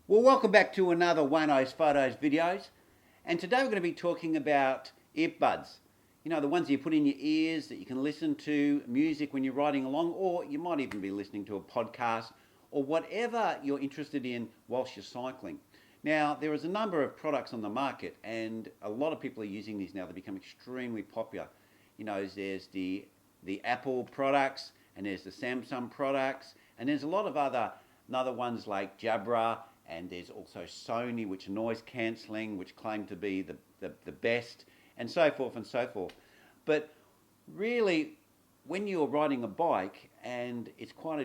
Well, welcome back to another One Eyes Photos videos. And today we're going to be talking about earbuds. You know, the ones you put in your ears that you can listen to music when you're riding along, or you might even be listening to a podcast or whatever you're interested in whilst you're cycling. Now, there is a number of products on the market, and a lot of people are using these now. They become extremely popular. You know, there's the Apple products, and there's the Samsung products, and there's a lot of other ones like Jabra, and there's also Sony, which are noise cancelling, which claim to be the best, and so forth and so forth. But really, when you're riding a bike and it's quite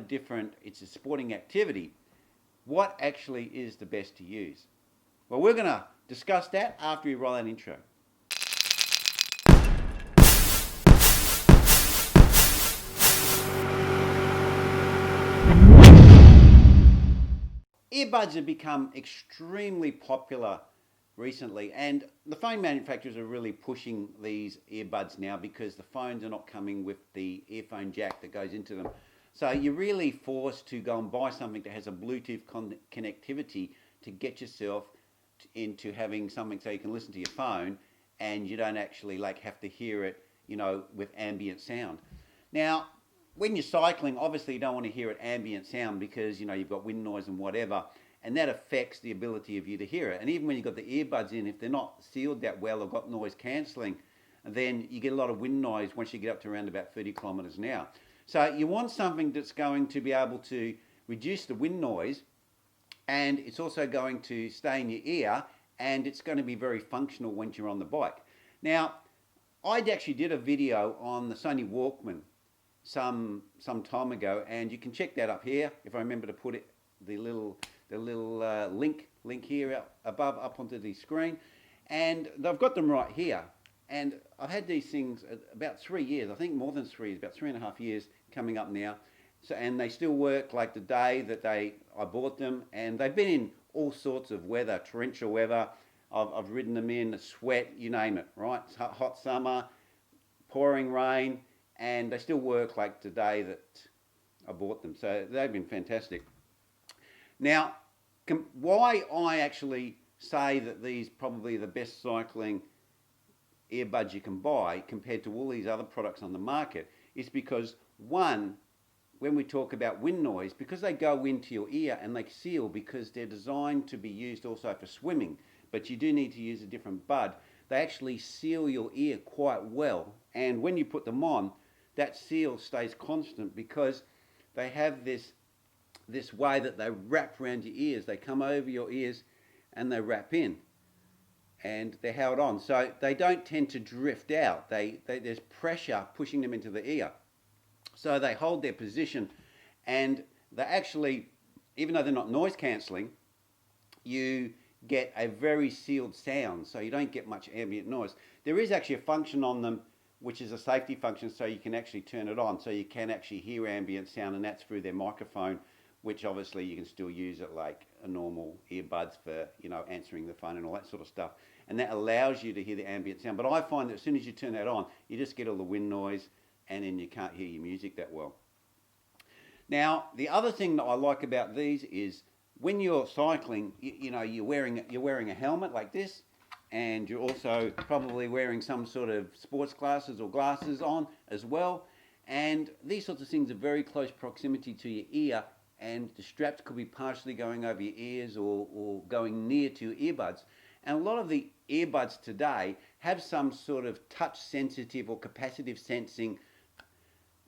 it's a sporting activity, what actually is the best to use? Well, we're going to discuss that after we roll that intro. Earbuds have become extremely popular recently, and the phone manufacturers are really pushing these earbuds now because the phones are not coming with the earphone jack that goes into them. So you're really forced to go and buy something that has a Bluetooth connectivity to get yourself into having something so you can listen to your phone and you don't actually like have to hear it, you know, with ambient sound. Now, when you're cycling, obviously you don't want to hear it ambient sound because, you know, you've got wind noise and whatever, and that affects the ability of you to hear it. And even when you've got the earbuds in, if they're not sealed that well or got noise cancelling, then you get a lot of wind noise once you get up to around about 30 kilometres an hour. So you want something that's going to be able to reduce the wind noise, and it's also going to stay in your ear, and it's going to be very functional when you're on the bike. Now, I actually did a video on the Sony Walkman some time ago, and you can check that up here if I remember to put it the little link here up onto the screen, and I've got them right here. And I've had these things about 3 years, I think more than 3 years, about 3.5 years coming up now. So, and they still work like the day that I bought them, and they've been in all sorts of weather, torrential weather. I've ridden them in sweat, you name it, right? Hot summer, pouring rain, and they still work like the day that I bought them. So they've been fantastic. Now, why I actually say that these probably the best cycling earbuds you can buy compared to all these other products on the market is because, one, when we talk about wind noise, because they go into your ear and they seal because they're designed to be used also for swimming, but you do need to use a different bud, they actually seal your ear quite well. And when you put them on, that seal stays constant because they have this way that they wrap around your ears. They come over your ears and they wrap in, and they're held on. So they don't tend to drift out. There's pressure pushing them into the ear. So they hold their position, and they actually, even though they're not noise cancelling, you get a very sealed sound, so you don't get much ambient noise. There is actually a function on them which is a safety function, so you can actually turn it on, so you can actually hear ambient sound, and that's through their microphone, which obviously you can still use it like a normal earbuds for, you know, answering the phone and all that sort of stuff. And that allows you to hear the ambient sound. But I find that as soon as you turn that on, you just get all the wind noise, and then you can't hear your music that well. Now, the other thing that I like about these is when you're cycling, you know, you're wearing a helmet like this, and you're also probably wearing some sort of sports glasses or glasses on as well. And these sorts of things are very close proximity to your ear, and the straps could be partially going over your ears or going near to your earbuds. And a lot of the earbuds today have some sort of touch sensitive or capacitive sensing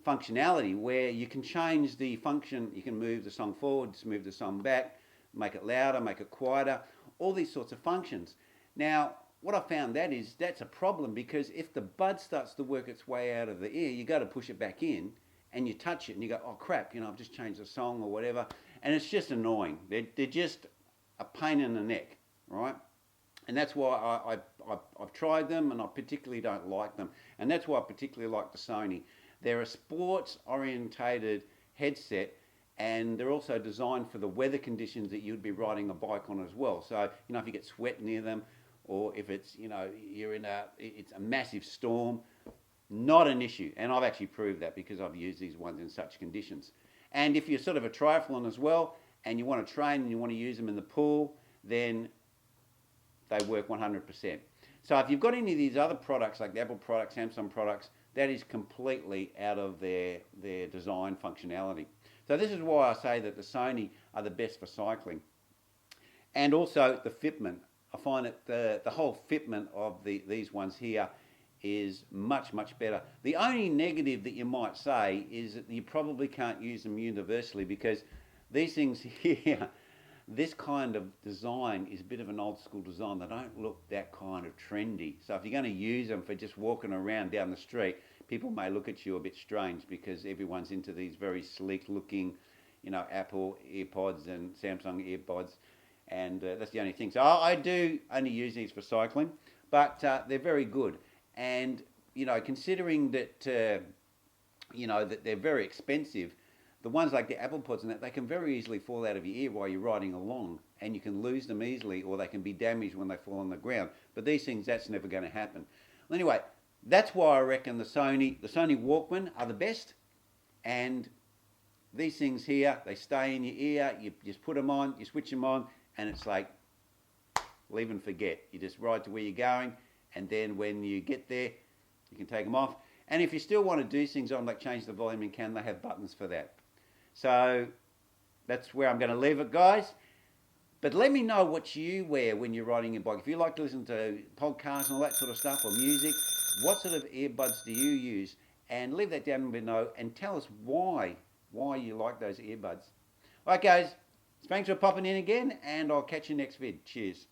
functionality where you can change the function. You can move the song forward, move the song back, make it louder, make it quieter, all these sorts of functions. Now, what I found that's a problem, because if the bud starts to work its way out of the ear, you got to push it back in, and you touch it and you go, oh crap, you know, I've just changed the song or whatever, and it's just annoying. They're just a pain in the neck, right? And that's why I've tried them, and I particularly don't like them, and that's why I particularly like the Sony. They're a sports orientated headset, and they're also designed for the weather conditions that you'd be riding a bike on as well. So, you know, if you get sweat near them, or if it's, you know, it's a massive storm, not an issue. And I've actually proved that because I've used these ones in such conditions. And if you're sort of a triathlon as well, and you want to train and you want to use them in the pool, then they work 100%. So if you've got any of these other products, like the Apple products, Samsung products, that is completely out of their design functionality. So this is why I say that the Sony are the best for cycling. And also the fitment. I find that the whole fitment of these ones here is much, much better. The only negative that you might say is that you probably can't use them universally, because these things here, this kind of design is a bit of an old school design. They don't look that kind of trendy. So if you're going to use them for just walking around down the street, people may look at you a bit strange, because everyone's into these very sleek looking, Apple AirPods and Samsung AirPods, and that's the only thing. So I do only use these for cycling, but they're very good. And considering that that they're very expensive, the ones like the Apple Pods and that, they can very easily fall out of your ear while you're riding along, and you can lose them easily, or they can be damaged when they fall on the ground. But these things, that's never going to happen. Well, anyway, that's why I reckon the Sony Walkman are the best. And these things here, they stay in your ear. You just put them on, you switch them on, and it's like leave and forget. You just ride to where you're going, and then when you get there, you can take them off. And if you still want to do things on, like change the volume and can, they have buttons for that. So that's where I'm going to leave it, guys. But let me know what you wear when you're riding your bike. If you like to listen to podcasts and all that sort of stuff, or music, what sort of earbuds do you use? And leave that down below and tell us why you like those earbuds. All right, guys. Thanks for popping in again, and I'll catch you next vid. Cheers.